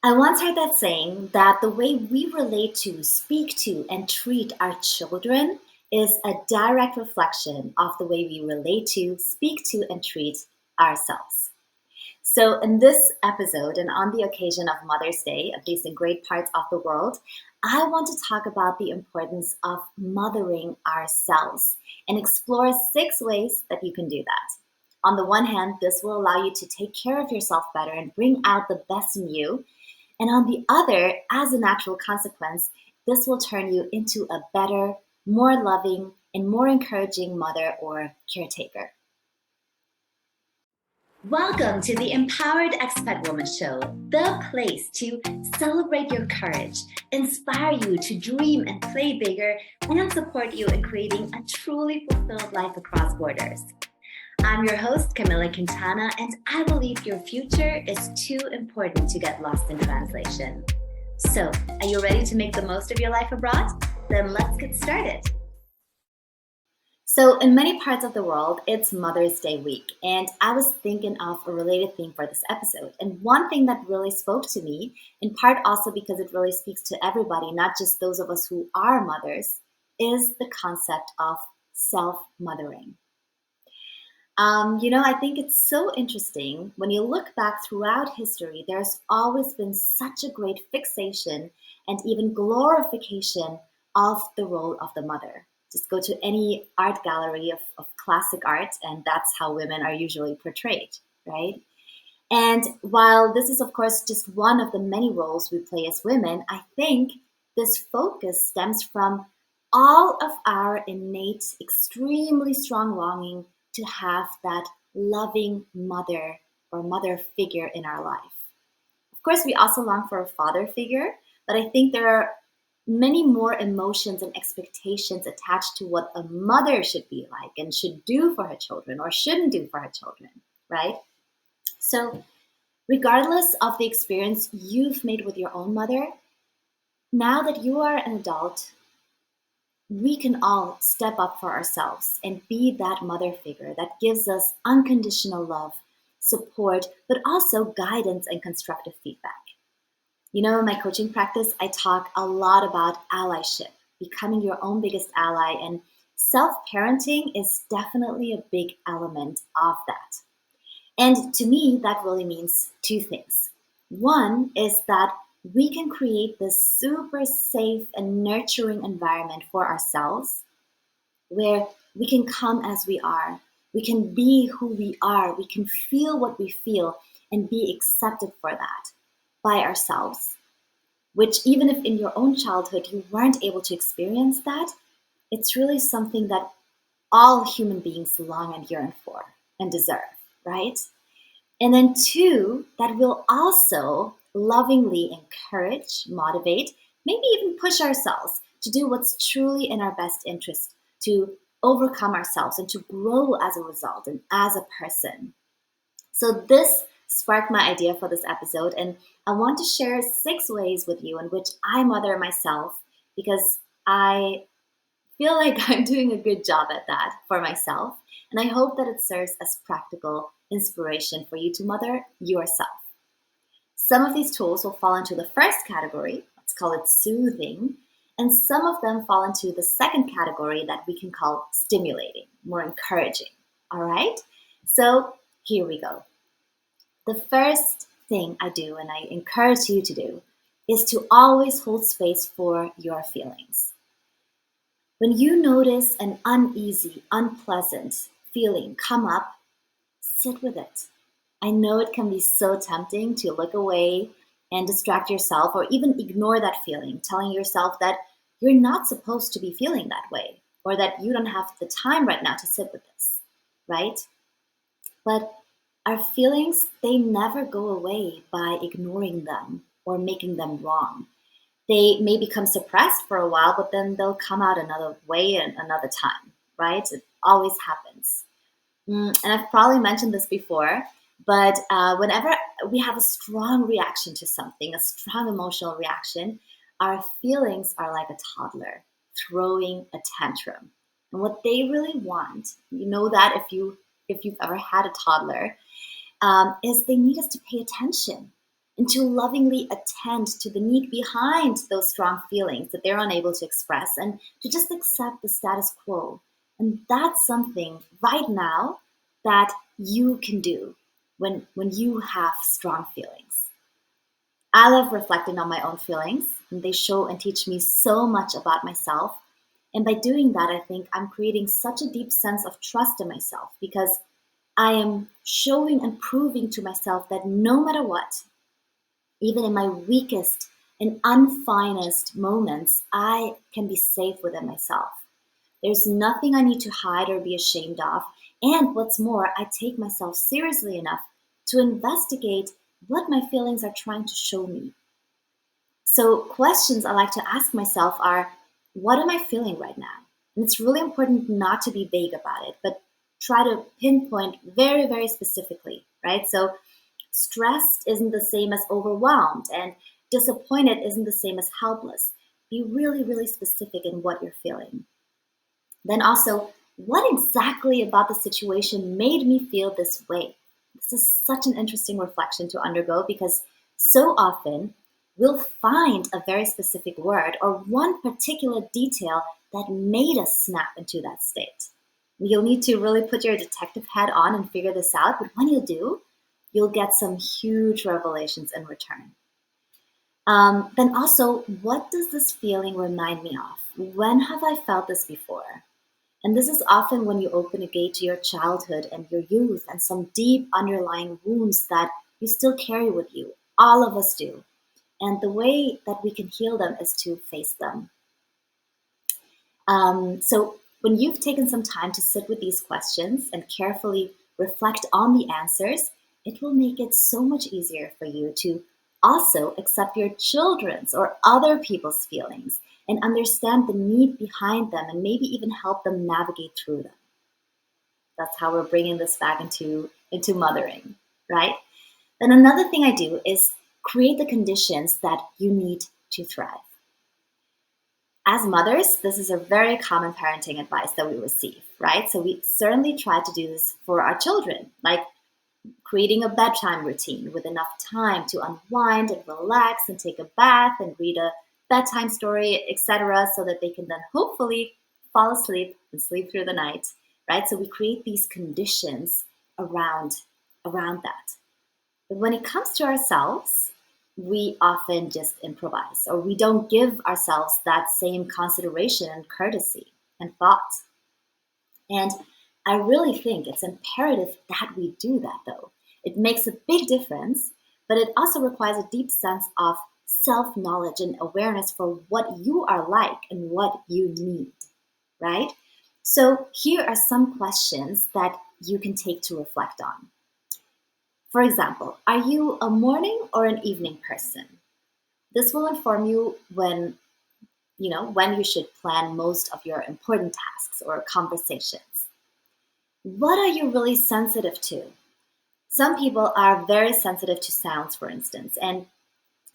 I once heard that saying that the way we relate to, speak to, and treat our children is a direct reflection of the way we relate to, speak to, and treat ourselves. So, in this episode, and on the occasion of Mother's Day, at least in great parts of the world, I want to talk about the importance of mothering ourselves and explore 6 ways that you can do that. On the one hand, this will allow you to take care of yourself better and bring out the best in you. And on the other, as a natural consequence, this will turn you into a better, more loving, and more encouraging mother or caretaker. Welcome to the Empowered Expat Woman Show, the place to celebrate your courage, inspire you to dream and play bigger, and support you in creating a truly fulfilled life across borders. I'm your host, Camila Quintana, and I believe your future is too important to get lost in translation. So, are you ready to make the most of your life abroad? Then let's get started. So, in many parts of the world, it's Mother's Day week, and I was thinking of a related theme for this episode. And one thing that really spoke to me, in part also because it really speaks to everybody, not just those of us who are mothers, is the concept of self-mothering. I think it's so interesting when you look back throughout history, there's always been such a great fixation and even glorification of the role of the mother. Just go to any art gallery of classic art, and that's how women are usually portrayed, right? And while this is, of course, just one of the many roles we play as women, I think this focus stems from all of our innate, extremely strong longing to have that loving mother or mother figure in our life. Of course, we also long for a father figure, but I think there are many more emotions and expectations attached to what a mother should be like and should do for her children or shouldn't do for her children, right? So, regardless of the experience you've made with your own mother, now that you are an adult, we can all step up for ourselves and be that mother figure that gives us unconditional love, support, but also guidance and constructive feedback. In my coaching practice, I talk a lot about allyship, becoming your own biggest ally, and self-parenting is definitely a big element of that. And to me, that really means two things. One is that we can create this super safe and nurturing environment for ourselves where we can come as we are. We can be who we are. We can feel what we feel and be accepted for that by ourselves, which even if in your own childhood you weren't able to experience that, it's really something that all human beings long and yearn for and deserve, right? And then two, that will also lovingly encourage, motivate, maybe even push ourselves to do what's truly in our best interest, to overcome ourselves and to grow as a result and as a person. So this sparked my idea for this episode, and I want to share 6 ways with you in which I mother myself because I feel like I'm doing a good job at that for myself, and I hope that it serves as practical inspiration for you to mother yourself. Some of these tools will fall into the first category, let's call it soothing, and some of them fall into the second category that we can call stimulating, more encouraging. All right? So here we go. The first thing I do, and I encourage you to do, is to always hold space for your feelings. When you notice an uneasy, unpleasant feeling come up, sit with it. I know it can be so tempting to look away and distract yourself or even ignore that feeling, telling yourself that you're not supposed to be feeling that way or that you don't have the time right now to sit with this, right? But our feelings, they never go away by ignoring them or making them wrong. They may become suppressed for a while, but then they'll come out another way and another time, right? It always happens. And I've probably mentioned this before, but whenever we have a strong reaction to something, a strong emotional reaction, our feelings are like a toddler throwing a tantrum. And what they really want, you know that if you've ever had a toddler, is they need us to pay attention. and to lovingly attend to the need behind those strong feelings that they're unable to express, and to just accept the status quo. And that's something right now that you can do when you have strong feelings. I love reflecting on my own feelings, and they show and teach me so much about myself. And by doing that, I think I'm creating such a deep sense of trust in myself, because I am showing and proving to myself that no matter what, even in my weakest and unfinest moments, I can be safe within myself. There's nothing I need to hide or be ashamed of. And what's more, I take myself seriously enough to investigate what my feelings are trying to show me. So, questions I like to ask myself are, what am I feeling right now? And it's really important not to be vague about it, but try to pinpoint very, very specifically, right? So, stressed isn't the same as overwhelmed, and disappointed isn't the same as helpless. Be really, really specific in what you're feeling. Then also, what exactly about the situation made me feel this way? This is such an interesting reflection to undergo, because so often we'll find a very specific word or one particular detail that made us snap into that state. You'll need to really put your detective hat on and figure this out, but when you do, you'll get some huge revelations in return. Then also, what does this feeling remind me of? When have I felt this before? And this is often when you open a gate to your childhood and your youth and some deep underlying wounds that you still carry with you. All of us do. And the way that we can heal them is to face them. So when you've taken some time to sit with these questions and carefully reflect on the answers, it will make it so much easier for you to also accept your children's or other people's feelings and understand the need behind them, and maybe even help them navigate through them. That's how we're bringing this back into mothering, right? Then another thing I do is create the conditions that you need to thrive. As mothers, this is a very common parenting advice that we receive, right? So we certainly try to do this for our children, like creating a bedtime routine with enough time to unwind and relax and take a bath and read a bedtime story, etc., so that they can then hopefully fall asleep and sleep through the night, right? So we create these conditions around that. But when it comes to ourselves, we often just improvise, or we don't give ourselves that same consideration and courtesy and thought. And I really think it's imperative that we do that, though. It makes a big difference, but it also requires a deep sense of self knowledge and awareness for what you are like and what you need, right? So, here are some questions that you can take to reflect on. For example, are you a morning or an evening person? This will inform you when you should plan most of your important tasks or conversations. What are you really sensitive to? Some people are very sensitive to sounds, for instance, and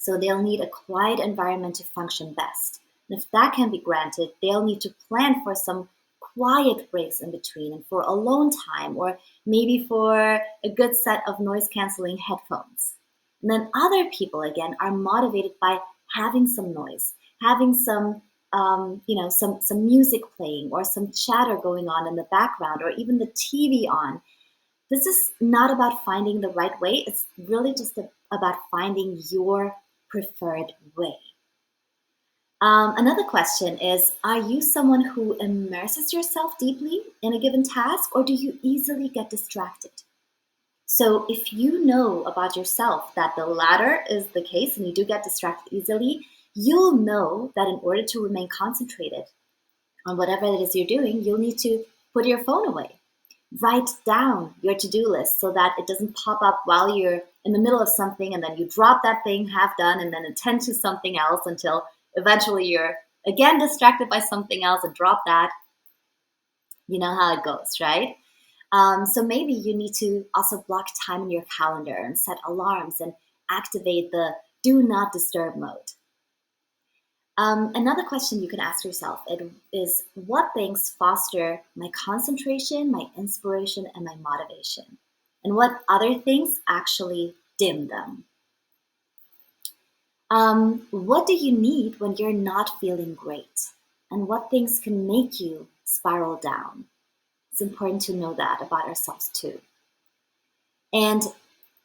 so they'll need a quiet environment to function best. And if that can be granted, they'll need to plan for some quiet breaks in between and for alone time, or maybe for a good set of noise canceling headphones. And then other people, again, are motivated by having some noise, having some music playing or some chatter going on in the background, or even the TV on. This is not about finding the right way. It's really just about finding your preferred way. Another question is, are you someone who immerses yourself deeply in a given task, or do you easily get distracted? So if you know about yourself that the latter is the case and you do get distracted easily, you'll know that in order to remain concentrated on whatever it is you're doing, you'll need to put your phone away. Write down your to-do list so that it doesn't pop up while you're in the middle of something and then you drop that thing half done and then attend to something else until eventually you're again distracted by something else and drop that. You know how it goes, right? So maybe you need to also block time in your calendar and set alarms and activate the do not disturb mode. Another question you can ask yourself is, what things foster my concentration, my inspiration, and my motivation? And what other things actually dim them? What do you need when you're not feeling great? And what things can make you spiral down? It's important to know that about ourselves too. And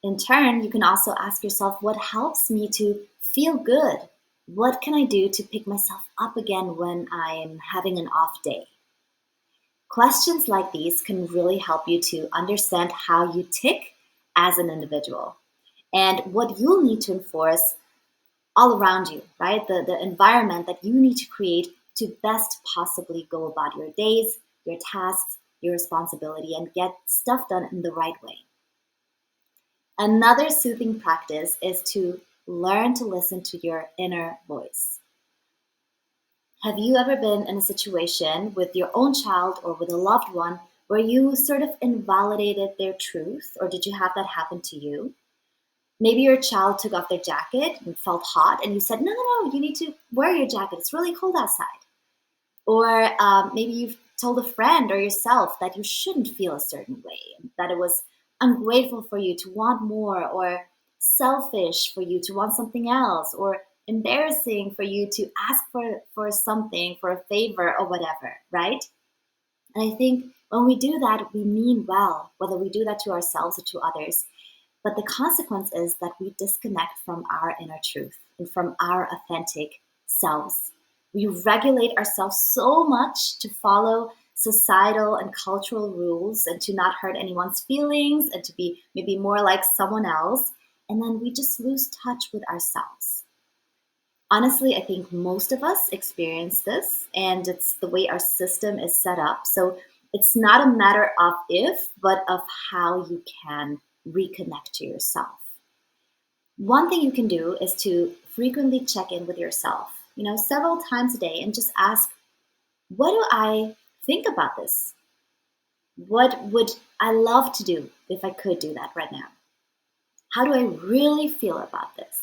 in turn, you can also ask yourself, what helps me to feel good? What can I do to pick myself up again when I'm having an off day? Questions like these can really help you to understand how you tick as an individual and what you'll need to enforce all around you, right? The environment that you need to create to best possibly go about your days, your tasks, your responsibility, and get stuff done in the right way. Another soothing practice is to learn to listen to your inner voice. Have you ever been in a situation with your own child or with a loved one where you sort of invalidated their truth, or did you have that happen to you? Maybe your child took off their jacket and felt hot, and you said, no, no, no, you need to wear your jacket. It's really cold outside. Or maybe you've told a friend or yourself that you shouldn't feel a certain way, that it was ungrateful for you to want more, or selfish for you to want something else, or embarrassing for you to ask for something, for a favor or whatever, right? And I think when we do that, we mean well, whether we do that to ourselves or to others. But the consequence is that we disconnect from our inner truth and from our authentic selves. We regulate ourselves so much to follow societal and cultural rules and to not hurt anyone's feelings and to be maybe more like someone else. And then we just lose touch with ourselves. Honestly, I think most of us experience this, and it's the way our system is set up. So it's not a matter of if, but of how you can reconnect to yourself. One thing you can do is to frequently check in with yourself, several times a day, and just ask, what do I think about this? What would I love to do if I could do that right now? How do I really feel about this?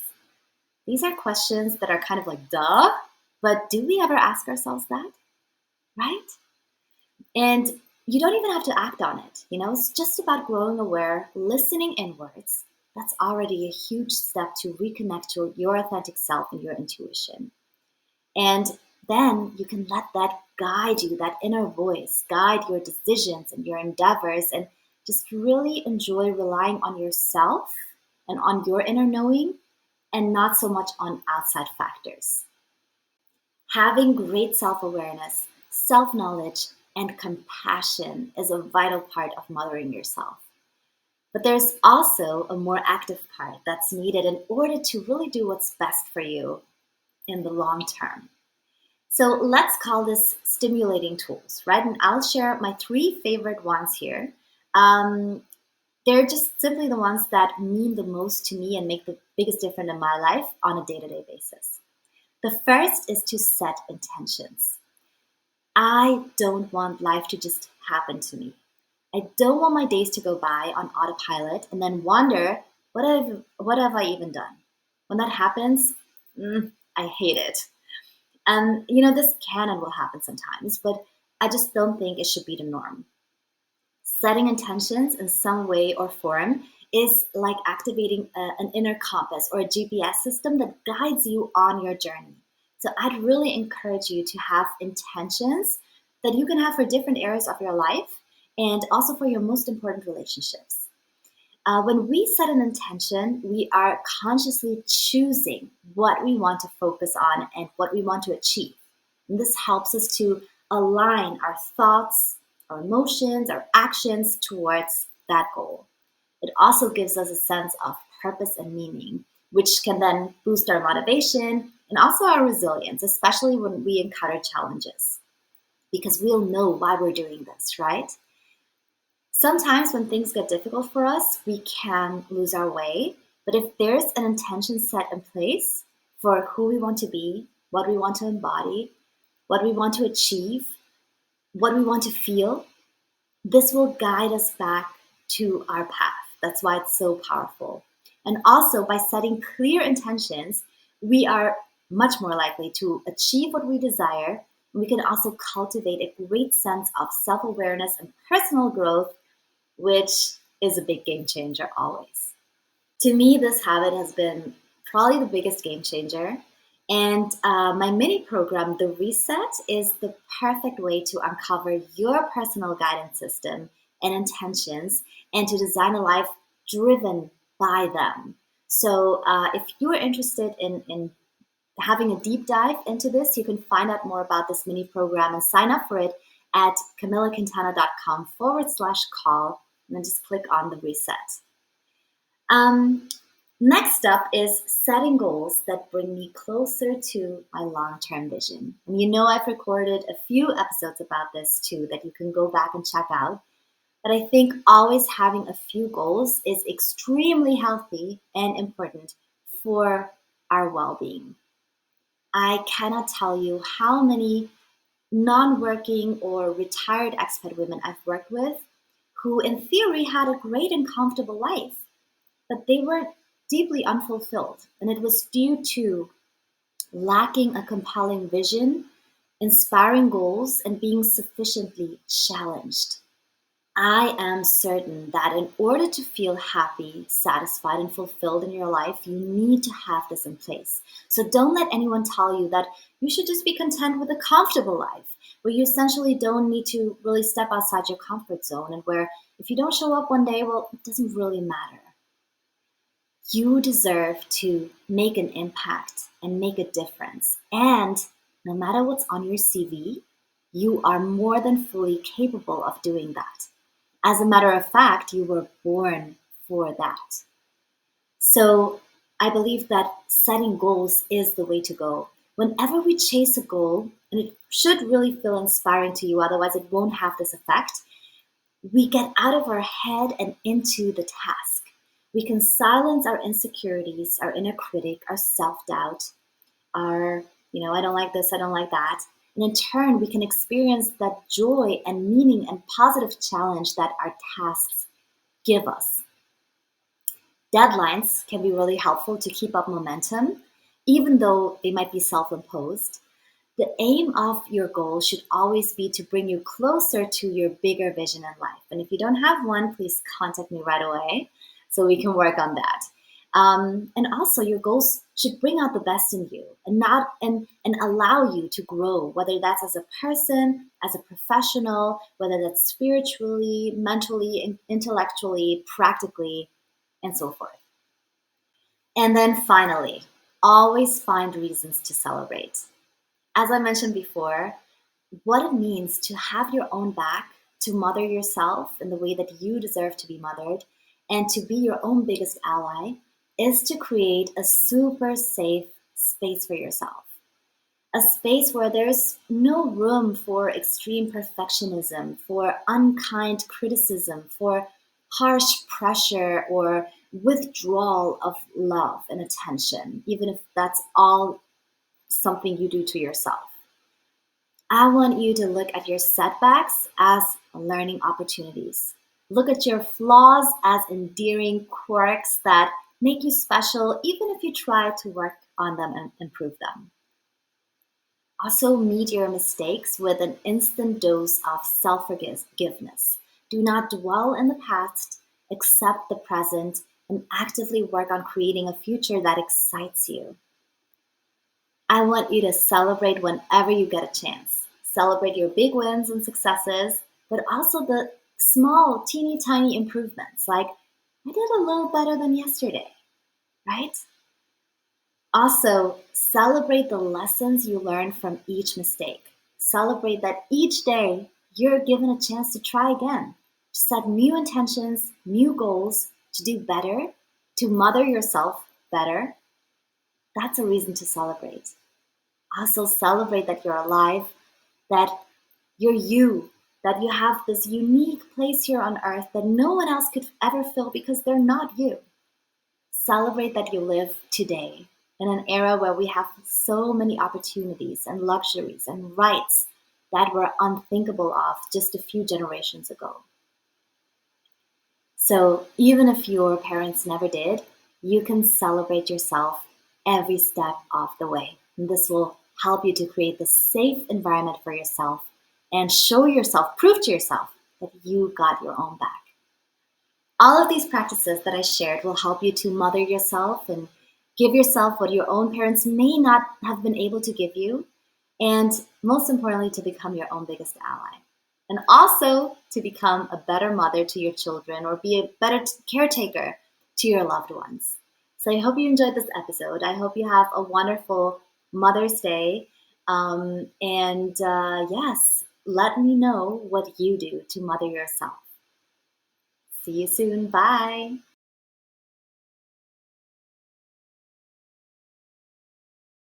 These are questions that are kind of like, duh, but do we ever ask ourselves that? Right? And you don't even have to act on it. It's just about growing aware, listening inwards. That's already a huge step to reconnect to your authentic self and your intuition. And then you can let that guide you, that inner voice, guide your decisions and your endeavors, and just really enjoy relying on yourself and on your inner knowing and not so much on outside factors. Having great self awareness, self knowledge, and compassion is a vital part of mothering yourself. But there's also a more active part that's needed in order to really do what's best for you in the long term. So let's call this stimulating tools, right? And I'll share my three favorite ones here. They're just simply the ones that mean the most to me and make the biggest difference in my life on a day-to-day basis. The first is to set intentions. I don't want life to just happen to me. I don't want my days to go by on autopilot and then wonder, what have I even done? When that happens, I hate it. And this can and will happen sometimes, but I just don't think it should be the norm. Setting intentions in some way or form is like activating an inner compass or a GPS system that guides you on your journey. So I'd really encourage you to have intentions that you can have for different areas of your life and also for your most important relationships. When we set an intention, we are consciously choosing what we want to focus on and what we want to achieve. And this helps us to align our thoughts, our emotions, our actions towards that goal. It also gives us a sense of purpose and meaning, which can then boost our motivation and also our resilience, especially when we encounter challenges, because we'll know why we're doing this, right? Sometimes when things get difficult for us, we can lose our way. But if there's an intention set in place for who we want to be, what we want to embody, what we want to achieve, what we want to feel, this will guide us back to our path. That's why it's so powerful. And also, by setting clear intentions, we are much more likely to achieve what we desire. We can also cultivate a great sense of self awareness and personal growth, which is a big game changer always. To me, this habit has been probably the biggest game changer. And my mini program, The Reset, is the perfect way to uncover your personal guidance system and intentions and to design a life driven by them. So if you are interested in having a deep dive into this, you can find out more about this mini program and sign up for it at camillaquintana.com/call, and then just click on the reset. Um, Next up is setting goals that bring me closer to my long-term vision. And you know I've recorded a few episodes about this too that you can go back and check out. But I think always having a few goals is extremely healthy and important for our well-being. I cannot tell you how many non-working or retired expat women I've worked with who in theory had a great and comfortable life, but they were deeply unfulfilled. And it was due to lacking a compelling vision, inspiring goals, and being sufficiently challenged. I am certain that in order to feel happy, satisfied, and fulfilled in your life, you need to have this in place. So don't let anyone tell you that you should just be content with a comfortable life, where you essentially don't need to really step outside your comfort zone, and where if you don't show up one day, well, it doesn't really matter. You deserve to make an impact and make a difference. And no matter what's on your CV, you are more than fully capable of doing that. As a matter of fact, you were born for that. So I believe that setting goals is the way to go. Whenever we chase a goal, and it should really feel inspiring to you, otherwise it won't have this effect, we get out of our head and into the task. We can silence our insecurities, our inner critic, our self-doubt, our, I don't like this, I don't like that. And in turn, we can experience that joy and meaning and positive challenge that our tasks give us. Deadlines can be really helpful to keep up momentum, even though they might be self-imposed. The aim of your goal should always be to bring you closer to your bigger vision in life. And if you don't have one, please contact me right away so we can work on that. And also, your goals should bring out the best in you and allow you to grow, whether that's as a person, as a professional, whether that's spiritually, mentally, intellectually, practically, and so forth. And then finally, always find reasons to celebrate. As I mentioned before, what it means to have your own back, to mother yourself in the way that you deserve to be mothered, and to be your own biggest ally is to create a super safe space for yourself. A space where there's no room for extreme perfectionism, for unkind criticism, for harsh pressure or withdrawal of love and attention, even if that's all something you do to yourself. I want you to look at your setbacks as learning opportunities. Look at your flaws as endearing quirks that make you special, even if you try to work on them and improve them. Also, meet your mistakes with an instant dose of self forgiveness. Do not dwell in the past, accept the present, and actively work on creating a future that excites you. I want you to celebrate whenever you get a chance. Celebrate your big wins and successes, but also the small, teeny tiny improvements, like I did a little better than yesterday, right? Also, celebrate the lessons you learned from each mistake. Celebrate that each day you're given a chance to try again, to set new intentions, new goals, to do better, to mother yourself better. That's a reason to celebrate. Also, celebrate that you're alive, that you're you, that you have this unique place here on earth that no one else could ever fill because they're not you. Celebrate that you live today in an era where we have so many opportunities and luxuries and rights that were unthinkable of just a few generations ago. So even if your parents never did, you can celebrate yourself every step of the way. And this will help you to create the safe environment for yourself and show yourself, prove to yourself that you got your own back. All of these practices that I shared will help you to mother yourself and Give yourself what your own parents may not have been able to give you. And most importantly, to become your own biggest ally. And also to become a better mother to your children or be a better caretaker to your loved ones. So I hope you enjoyed this episode. I hope you have a wonderful Mother's Day. Yes, let me know what you do to mother yourself. See you soon. Bye.